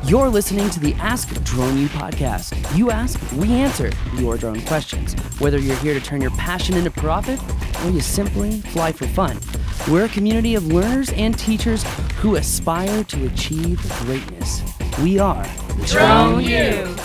You're listening to the Ask DroneU podcast. You ask, we answer your drone questions. Whether you're here to turn your passion into profit or you simply fly for fun, we're a community of learners and teachers who aspire to achieve greatness. We are DroneU.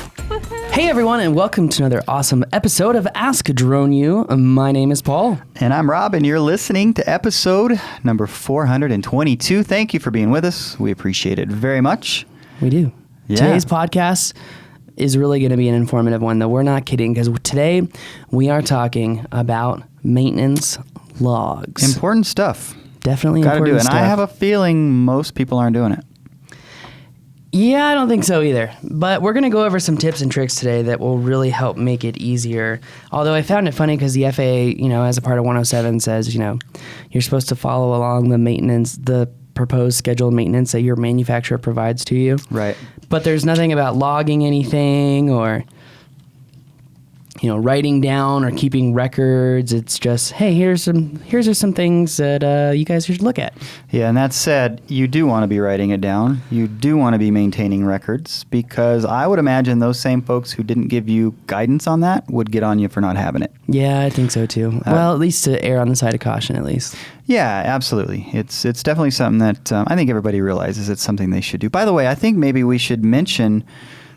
Hey everyone, and welcome to another awesome episode of Ask DroneU. My name is Paul. And I'm Rob, and you're listening to episode number 422. Thank you for being with us. We appreciate it very much. We do. Yeah. Today's podcast is really going to be an informative one, though. We're not kidding, because today we are talking about maintenance logs. Important stuff. Definitely Gotta important do it. stuff. And I have a feeling most people aren't doing it. Yeah, I don't think so either. But we're going to go over some tips and tricks today that will really help make it easier. Although I found it funny because the FAA, as a part of 107 says, you're supposed to follow along the proposed scheduled maintenance that your manufacturer provides to you. Right. But there's nothing about logging anything or writing down or keeping records. It's just, hey, here's some things that you guys should look at. Yeah, and that said, you do want to be writing it down. You do want to be maintaining records, because I would imagine those same folks who didn't give you guidance on that would get on you for not having it. Yeah, I think so too. Well, at least to err on the side of caution, at least. Yeah, absolutely. It's definitely something that I think everybody realizes it's something they should do. By the way, I think maybe we should mention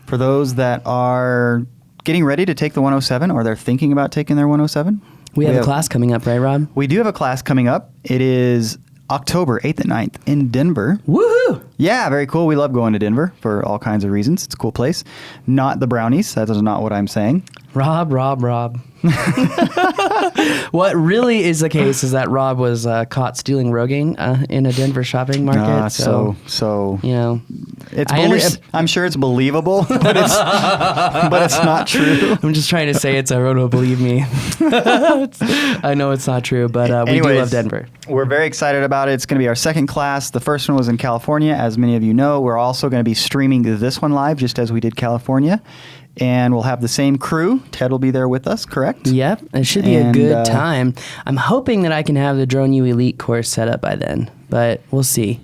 for those that are getting ready to take the 107 or they're thinking about taking their 107. We have a class coming up, right, Rob? We do have a class coming up. It is October 8th and 9th in Denver. Woohoo! Yeah, very cool. We love going to Denver for all kinds of reasons. It's a cool place. Not the brownies. That is not what I'm saying. Rob. What really is the case is that Rob was caught stealing Rogaine in a Denver shopping market. So it's I'm sure it's believable, but it's not true. I'm just trying to say it so everyone will believe me. I know it's not true, but we do love Denver. We're very excited about it. It's going to be our second class. The first one was in California, as many of you know. We're also going to be streaming this one live, just as we did California. And we'll have the same crew. Ted will be there with us, correct? Yep. It should be a good time. I'm hoping that I can have the DroneU Elite course set up by then, but we'll see.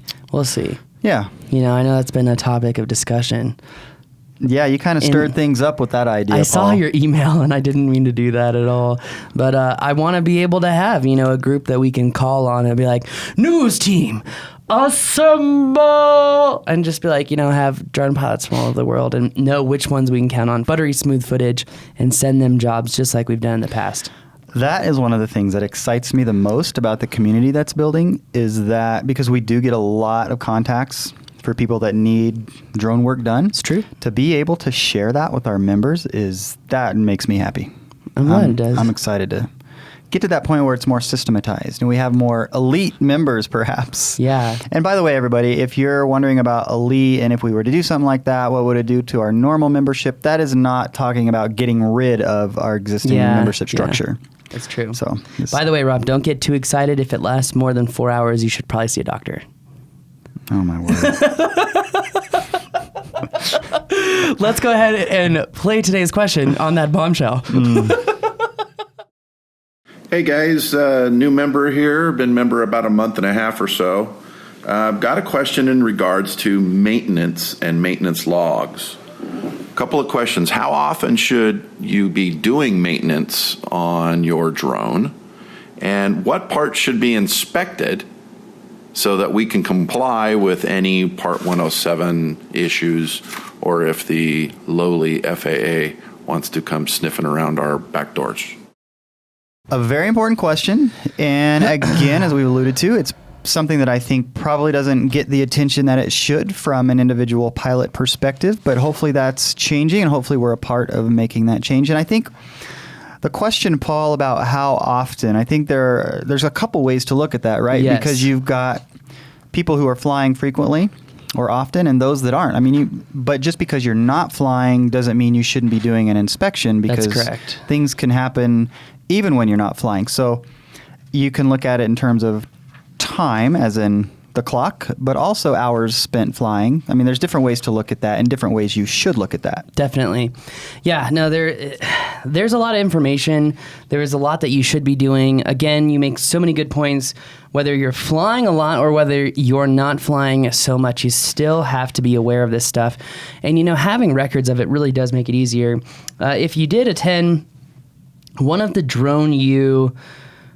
Yeah. I know that's been a topic of discussion. Yeah, you kind of stirred things up with that idea, I Paul. saw your email, and I didn't mean to do that at all. But I want to be able to have, a group that we can call on and be like, news team, assemble! And just be like, have drone pilots from all over the world and know which ones we can count on. Buttery smooth footage and send them jobs just like we've done in the past. That is one of the things that excites me the most about the community that's building, is that because we do get a lot of contacts for people that need drone work done. It's true. To be able to share that with our members that makes me happy. I'm glad it does. I'm excited to get to that point where it's more systematized and we have more elite members, perhaps. Yeah. And by the way, everybody, if you're wondering about elite and if we were to do something like that, what would it do to our normal membership? That is not talking about getting rid of our existing membership structure. Yeah. That's true. So, by the way, Rob, don't get too excited. If it lasts more than 4 hours, you should probably see a doctor. Oh, my word. Let's go ahead and play today's question on that bombshell. Hey guys, new member here, been member about a month and a half or so. I've got a question in regards to maintenance and maintenance logs. A couple of questions. How often should you be doing maintenance on your drone? And what parts should be inspected so that we can comply with any Part 107 issues, or if the lowly FAA wants to come sniffing around our back doors? A very important question. And again, as we alluded to, it's something that I think probably doesn't get the attention that it should from an individual pilot perspective, but hopefully that's changing, and hopefully we're a part of making that change. And I think the question, Paul, about how often, I think there's a couple ways to look at that, right? Yes. Because you've got people who are flying frequently or often, and those that aren't. I mean, but just because you're not flying doesn't mean you shouldn't be doing an inspection, because That's correct. Things can happen even when you're not flying. So you can look at it in terms of time, as in the clock, but also hours spent flying. I mean, there's different ways to look at that and different ways you should look at that. Definitely. Yeah, no, there's a lot of information. There is a lot that you should be doing. Again, you make so many good points. Whether you're flying a lot or whether you're not flying so much, you still have to be aware of this stuff. And, having records of it really does make it easier. If you did attend one of the DroneU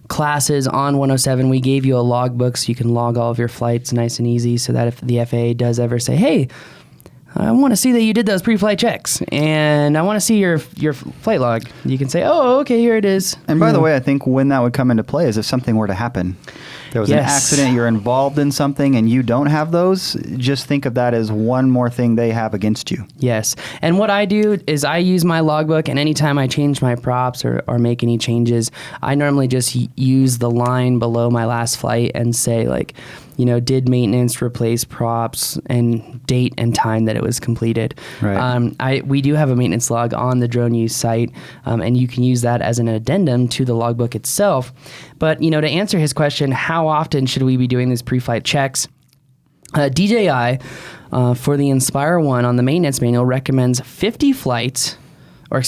classes on 107, we gave you a logbook so you can log all of your flights nice and easy, so that if the FAA does ever say, hey, I want to see that you did those pre-flight checks and I want to see your flight log, you can say, oh, okay, here it is. And by the way, I think when that would come into play is if something were to happen. There was an accident, you're involved in something, and you don't have those, just think of that as one more thing they have against you. Yes. And what I do is I use my logbook, and anytime I change my props or make any changes, I normally just use the line below my last flight and say, like, did maintenance replace props and date and time that it was completed. Right. We do have a maintenance log on the DroneU site, and you can use that as an addendum to the logbook itself. But, to answer his question, how often should we be doing these pre-flight checks? DJI, for the Inspire 1 on the maintenance manual, recommends 200 flights or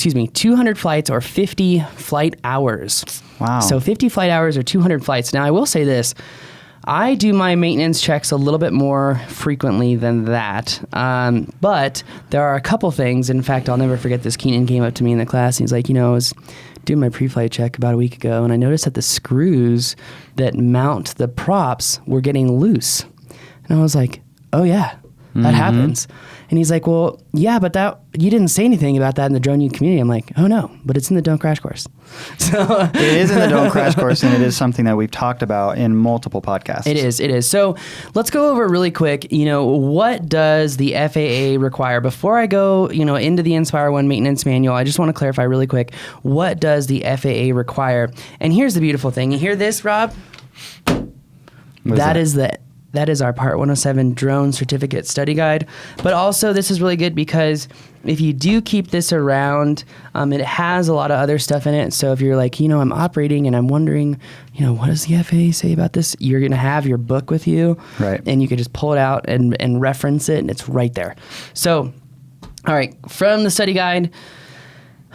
50 flight hours. Wow. So 50 flight hours or 200 flights. Now, I will say this. I do my maintenance checks a little bit more frequently than that, but there are a couple things. In fact, I'll never forget this. Keenan came up to me in the class, and he's like, I was doing my pre-flight check about a week ago, and I noticed that the screws that mount the props were getting loose. And I was like, oh, yeah, that happens. And he's like, well, yeah, but you didn't say anything about that in the DroneU community. I'm like, oh, no, but it's in the Don't Crash course. So it is in the Don't Crash course, and it is something that we've talked about in multiple podcasts. It is. So let's go over really quick, what does the FAA require? Before I go, into the Inspire 1 maintenance manual, I just want to clarify really quick, what does the FAA require? And here's the beautiful thing. You hear this, Rob? That is our Part 107 Drone Certificate Study Guide. But also, this is really good because if you do keep this around, it has a lot of other stuff in it. So if you're like, I'm operating and I'm wondering, what does the FAA say about this? You're going to have your book with you. Right. And you can just pull it out and reference it, and it's right there. So, all right, from the study guide,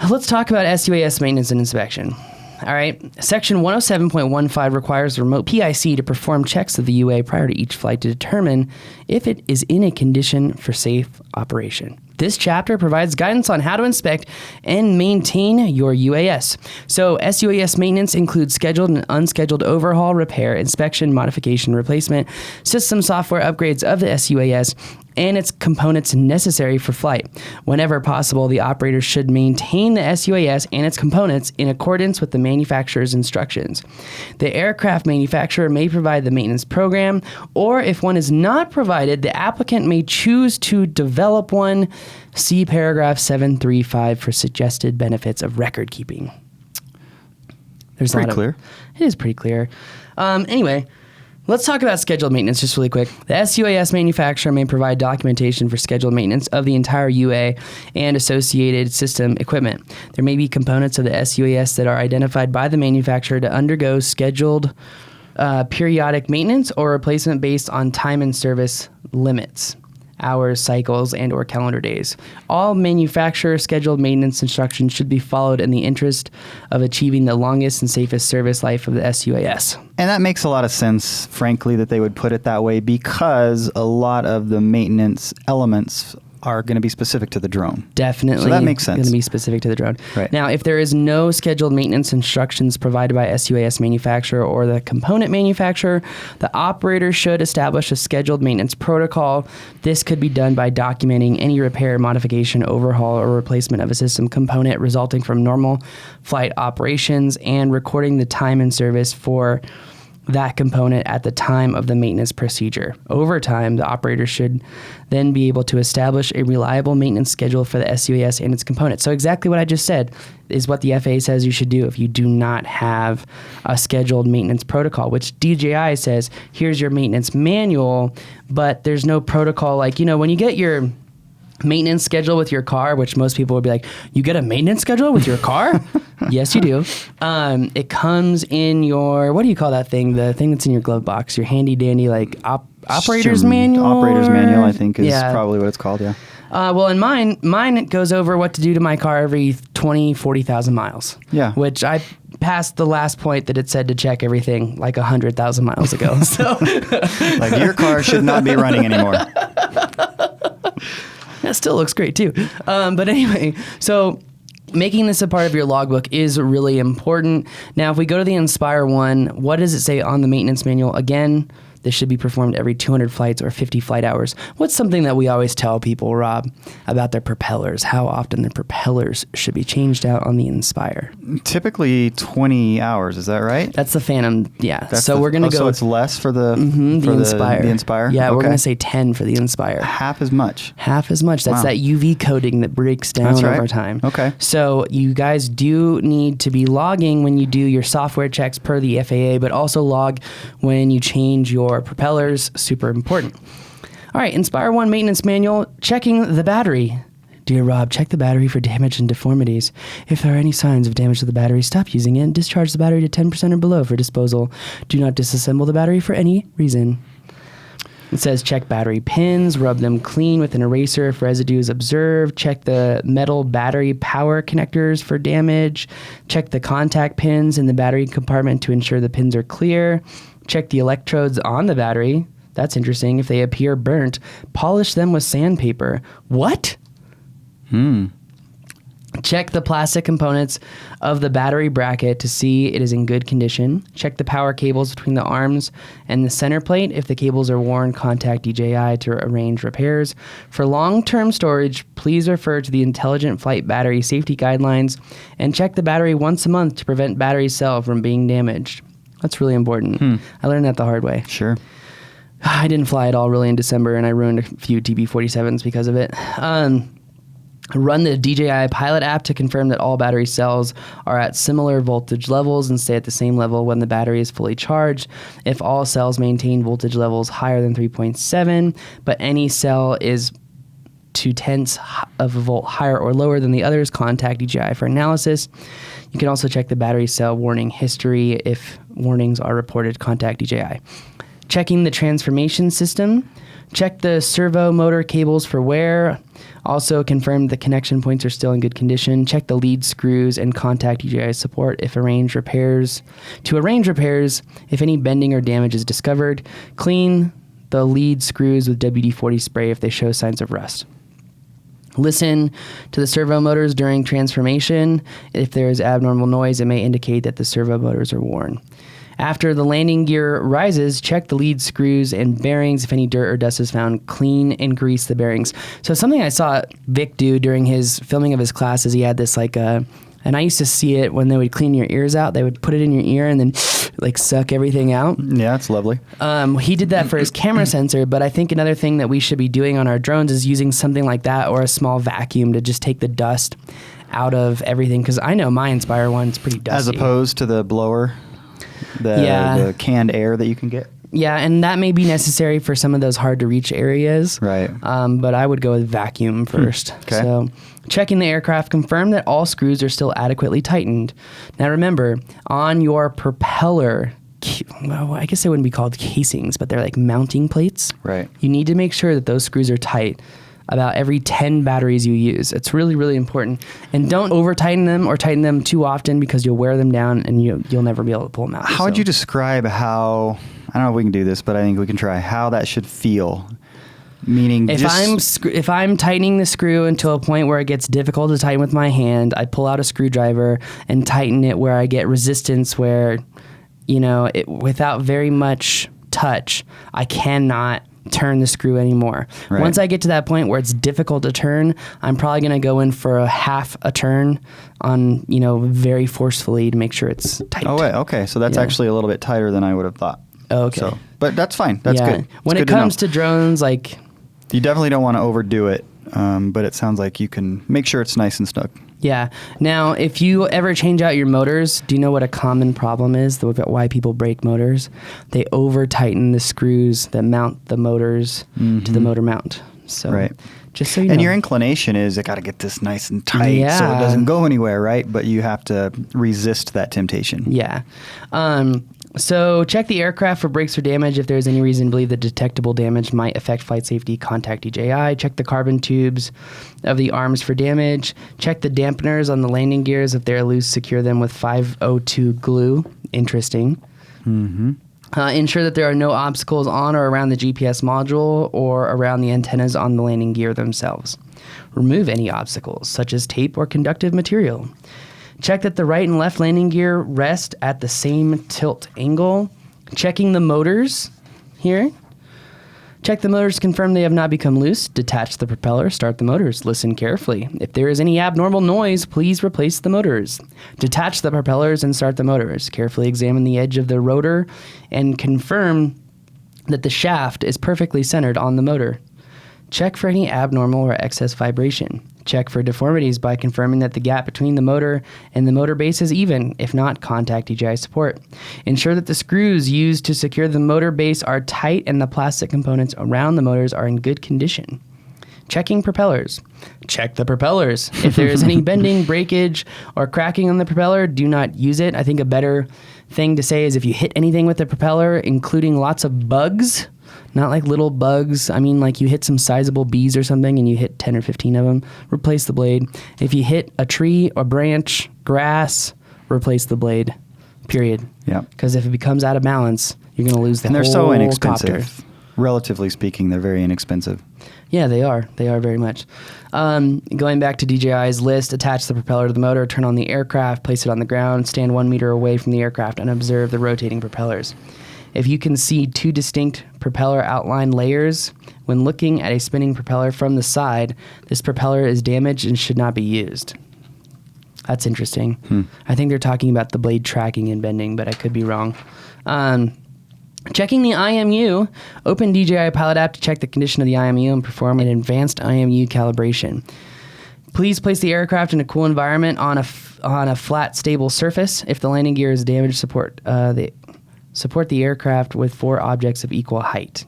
let's talk about SUAS maintenance and inspection. All right. Section 107.15 requires the remote PIC to perform checks of the UA prior to each flight to determine if it is in a condition for safe operation. This chapter provides guidance on how to inspect and maintain your UAS. So SUAS maintenance includes scheduled and unscheduled overhaul, repair, inspection, modification, replacement, system software upgrades of the SUAS, and its components necessary for flight. Whenever possible, the operator should maintain the SUAS and its components in accordance with the manufacturer's instructions. The aircraft manufacturer may provide the maintenance program, or if one is not provided, the applicant may choose to develop one. See paragraph 735 for suggested benefits of record keeping. There's pretty clear. It is pretty clear. Anyway, let's talk about scheduled maintenance just really quick. The SUAS manufacturer may provide documentation for scheduled maintenance of the entire UA and associated system equipment. There may be components of the SUAS that are identified by the manufacturer to undergo scheduled periodic maintenance or replacement based on time and service limits, hours, cycles, and or calendar days. All manufacturer scheduled maintenance instructions should be followed in the interest of achieving the longest and safest service life of the SUAS. And that makes a lot of sense, frankly, that they would put it that way, because a lot of the maintenance elements are going to be specific to the drone. Definitely. So that makes sense. Going to be specific to the drone. Right. Now, if there is no scheduled maintenance instructions provided by SUAS manufacturer or the component manufacturer, the operator should establish a scheduled maintenance protocol. This could be done by documenting any repair, modification, overhaul, or replacement of a system component resulting from normal flight operations and recording the time and service for that component at the time of the maintenance procedure. Over time, the operator should then be able to establish a reliable maintenance schedule for the SUAS and its components. So exactly what I just said is what the FAA says you should do if you do not have a scheduled maintenance protocol, which DJI says, here's your maintenance manual, but there's no protocol. Like, when you get your maintenance schedule with your car, which most people would be like, you get a maintenance schedule with your car? Yes, you do. It comes in your, what do you call that thing? The thing that's in your glove box, your handy dandy, like operator's manual. Operator's manual, I think, is Yeah. probably what it's called. Yeah. Well, in mine it goes over what to do to my car every 20, 40,000 miles. Yeah. Which I passed the last point that it said to check everything like 100,000 miles ago. So Like your car should not be running anymore. that still looks great too. But anyway, so making this a part of your logbook is really important. Now, if we go to the Inspire one, what does it say on the maintenance manual? Again, this should be performed every 200 flights or 50 flight hours. What's something that we always tell people, Rob, about their propellers? How often their propellers should be changed out on the Inspire? Typically 20 hours. Is that right? That's the Phantom, yeah. That's So we're going to go So it's less for the the Inspire. The Inspire. Yeah, we're Okay. going to say 10 for the Inspire. half as much. Half as much. That's Wow. that UV coating that breaks down That's right. over time. Okay. So you guys do need to be logging when you do your software checks per the FAA, but also log when you change your propellers. Super important. All right, Inspire 1 maintenance manual, checking the battery. Dear Rob, check the battery for damage and deformities. If there are any signs of damage to the battery, stop using it and discharge the battery to 10% or below for disposal. Do not disassemble the battery for any reason. It says check battery pins, rub them clean with an eraser if residue is observed, check the metal battery power connectors for damage, check the contact pins in the battery compartment to ensure the pins are clear, check the electrodes on the battery. That's interesting. If they appear burnt, polish them with sandpaper. What? Check the plastic components of the battery bracket to see it is in good condition. Check the power cables between the arms and the center plate. If the cables are worn, contact DJI to arrange repairs. For long-term storage, please refer to the Intelligent Flight Battery Safety Guidelines and check the battery once a month to prevent battery cell from being damaged. That's really important. I learned that the hard way. Sure. I didn't fly at all really in December, and I ruined a few TB-47s because of it. Run the DJI Pilot app to confirm that all battery cells are at similar voltage levels and stay at the same level when the battery is fully charged. If all cells maintain voltage levels higher than 3.7, but any cell is 0.2 of a volt higher or lower than the others, contact DJI for analysis. You can also check the battery cell warning history. If warnings are reported, contact DJI. Checking the transformation system. Check the servo motor cables for wear. Also confirm the connection points are still in good condition. Check the lead screws and contact DJI support if arrange repairs. To arrange repairs, if any bending or damage is discovered, clean the lead screws with WD-40 spray if they show signs of rust. Listen to the servo motors during transformation. If there is abnormal noise, it may indicate that the servo motors are worn. After the landing gear rises, check the lead screws and bearings. If any dirt or dust is found, clean and grease the bearings. So something I saw Vic do during his filming of his class is he had this and I used to see it when they would clean your ears out. They would put it in your ear and then like suck everything out. Yeah, it's lovely. He did that for his camera sensor, but I think another thing that we should be doing on our drones is using something like that or a small vacuum to just take the dust out of everything. Because I know my Inspire one's pretty dusty. As opposed to the blower, the canned air that you can get. Yeah, and that may be necessary for some of those hard to reach areas. Right. But I would go with vacuum first. Okay. So checking the aircraft, confirm that all screws are still adequately tightened. Now remember, on your propeller, well, I guess they wouldn't be called casings, but they're like mounting plates. Right. You need to make sure that those screws are tight about every 10 batteries you use. It's really, really important. And don't over tighten them or tighten them too often because you'll wear them down and you'll never be able to pull them out. How would you describe how, I don't know if we can do this, but I think we can try, how that should feel? Meaning if I'm tightening the screw until a point where it gets difficult to tighten with my hand, I pull out a screwdriver and tighten it where I get resistance where, without very much touch, I cannot turn the screw anymore. Right. Once I get to that point where it's difficult to turn, I'm probably going to go in for a half a turn on, very forcefully to make sure it's tight. Oh, wait, okay. So that's actually a little bit tighter than I would have thought. Okay. So, but that's fine. That's good. When it comes to drones, you definitely don't want to overdo it, but it sounds like you can make sure it's nice and snug. Yeah. Now, if you ever change out your motors, do you know what a common problem is? Why people break motors? They over tighten the screws that mount the motors to the motor mount. So, right. Just so you know. And your inclination is I got to get this nice and tight so it doesn't go anywhere, right? But you have to resist that temptation. Yeah. So check the aircraft for brakes or damage. If there's any reason to believe that detectable damage might affect flight safety, contact DJI. Check the carbon tubes of the arms for damage. Check the dampeners on the landing gears. If they're loose, secure them with 502 glue. Interesting. Ensure that there are no obstacles on or around the GPS module or around the antennas on the landing gear themselves. Remove any obstacles, such as tape or conductive material. Check that the right and left landing gear rest at the same tilt angle. Checking the motors here. Check the motors to confirm they have not become loose. Detach the propeller, start the motors. Listen carefully. If there is any abnormal noise, please replace the motors. Detach the propellers and start the motors. Carefully examine the edge of the rotor and confirm that the shaft is perfectly centered on the motor. Check for any abnormal or excess vibration. Check for deformities by confirming that the gap between the motor and the motor base is even. If not, contact DJI support. Ensure that the screws used to secure the motor base are tight and the plastic components around the motors are in good condition. Checking propellers. Check the propellers. If there is any bending, breakage, or cracking on the propeller, do not use it. I think a better thing to say is if you hit anything with the propeller, including lots of bugs, not like little bugs. I mean, like you hit some sizable bees or something and you hit 10 or 15 of them, replace the blade. If you hit a tree, a branch, grass, replace the blade, period. Yeah. Because if it becomes out of balance, you're going to lose the whole And they're so inexpensive. copter. Relatively speaking, they're very inexpensive. Yeah, they are. They are very much. Going back to DJI's list, attach the propeller to the motor, turn on the aircraft, place it on the ground, stand 1 meter away from the aircraft, and observe the rotating propellers. If you can see two distinct propeller outline layers when looking at a spinning propeller from the side, this propeller is damaged and should not be used. That's interesting. I think they're talking about the blade tracking and bending, but I could be wrong. Checking the IMU, open DJI Pilot app to check the condition of the IMU and perform an advanced IMU calibration. Please place the aircraft in a cool environment on a flat, stable surface. If the landing gear is damaged, support the aircraft with 4 objects of equal height.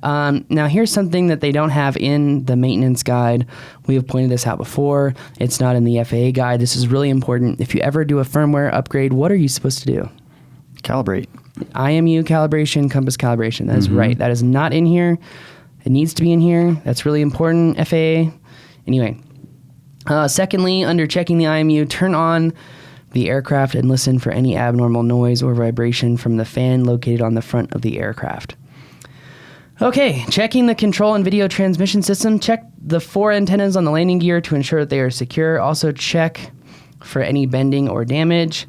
Now, here's something that they don't have in the maintenance guide. We have pointed this out before. It's not in the FAA guide. This is really important. If you ever do a firmware upgrade, what are you supposed to do? Calibrate. IMU calibration, compass calibration. That is right. That is not in here. It needs to be in here. That's really important, FAA. Anyway. Secondly, under checking the IMU, turn on the aircraft and listen for any abnormal noise or vibration from the fan located on the front of the aircraft. Okay, checking the control and video transmission system. Check the 4 antennas on the landing gear to ensure that they are secure. Also check for any bending or damage.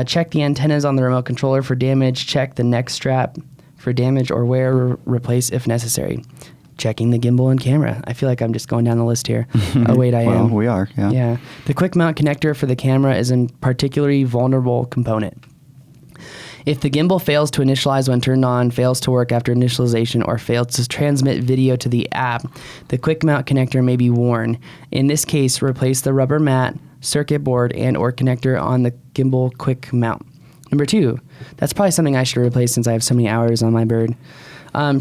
Check the antennas on the remote controller for damage. Check the neck strap for damage or wear, replace if necessary. Checking the gimbal and camera. I feel like I'm just going down the list here. Oh, wait, I am. Well, we are, yeah. Yeah. The quick mount connector for the camera is a particularly vulnerable component. If the gimbal fails to initialize when turned on, fails to work after initialization, or fails to transmit video to the app, the quick mount connector may be worn. In this case, replace the rubber mat, circuit board, and or connector on the gimbal quick mount. Number 2, that's probably something I should replace since I have so many hours on my bird.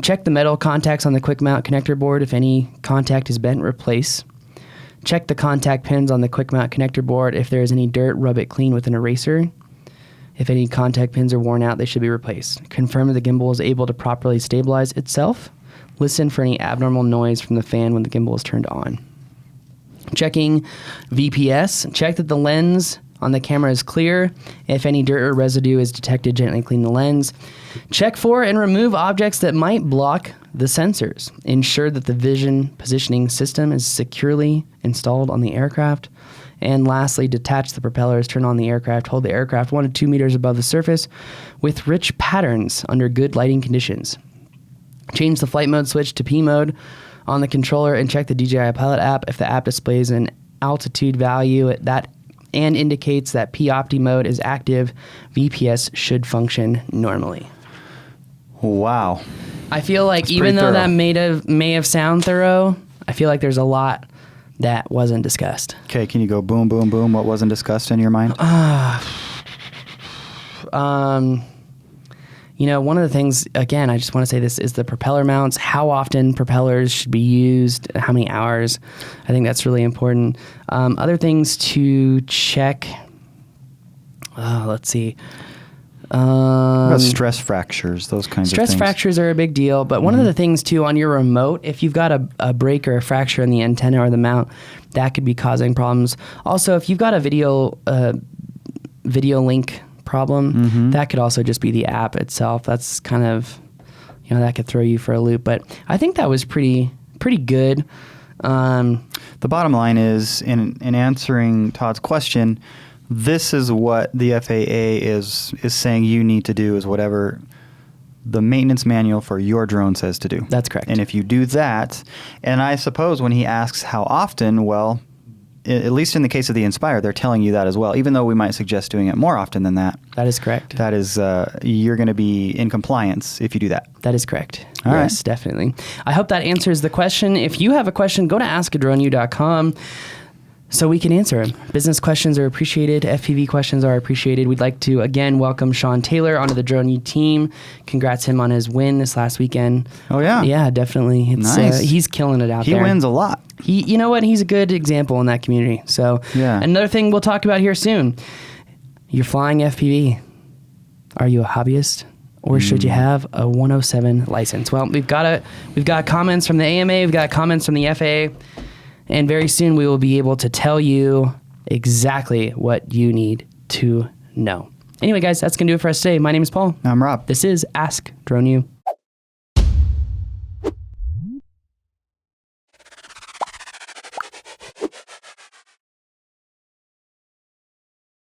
Check the metal contacts on the quick mount connector board. If any contact is bent, replace. Check the contact pins on the quick mount connector board. If there is any dirt, rub it clean with an eraser. If any contact pins are worn out, they should be replaced. Confirm that the gimbal is able to properly stabilize itself. Listen for any abnormal noise from the fan when the gimbal is turned on. Checking VPS. Check that the lens on the camera is clear. If any dirt or residue is detected, gently clean the lens. Check for and remove objects that might block the sensors. Ensure that the vision positioning system is securely installed on the aircraft. And lastly, detach the propellers, turn on the aircraft, hold the aircraft 1 to 2 meters above the surface with rich patterns under good lighting conditions. Change the flight mode switch to P mode on the controller and check the DJI Pilot app. If the app displays an altitude value and indicates that P-Opti mode is active, VPS should function normally. Wow. I feel like even though that may have sound thorough, I feel like there's a lot that wasn't discussed. Okay, can you go boom, boom, boom? What wasn't discussed in your mind? One of the things, again, I just want to say this, is the propeller mounts, how often propellers should be used, how many hours. I think that's really important. Other things to check, let's see. What about stress fractures, those kinds of things? Stress fractures are a big deal, but one of the things too on your remote, if you've got a break or a fracture in the antenna or the mount, that could be causing problems. Also, if you've got a video link problem, that could also just be the app itself. That's kind of, that could throw you for a loop. But I think that was pretty good. The bottom line is, in answering Todd's question, this is what the FAA is saying you need to do, is whatever the maintenance manual for your drone says to do. That's correct. And if you do that, and I suppose when he asks how often, well, at least in the case of the Inspire, they're telling you that as well, even though we might suggest doing it more often than that. That is correct. That is, you're going to be in compliance if you do that. That is correct. All yes, right. definitely. I hope that answers the question. If you have a question, go to askadroneu.com so we can answer them. Business questions are appreciated. FPV questions are appreciated. We'd like to, again, welcome Sean Taylor onto the DroneU team. Congrats him on his win this last weekend. Oh, yeah? Yeah, definitely. It's, Nice. He's killing it out there. He wins a lot. You know what? He's a good example in that community. So Yeah. another thing we'll talk about here soon. You're flying FPV. Are you a hobbyist? Or should you have a 107 license? Well, we've got comments from the AMA, we've got comments from the FAA, and very soon we will be able to tell you exactly what you need to know. Anyway, guys, that's going to do it for us today. My name is Paul. I'm Rob. This is Ask DroneU.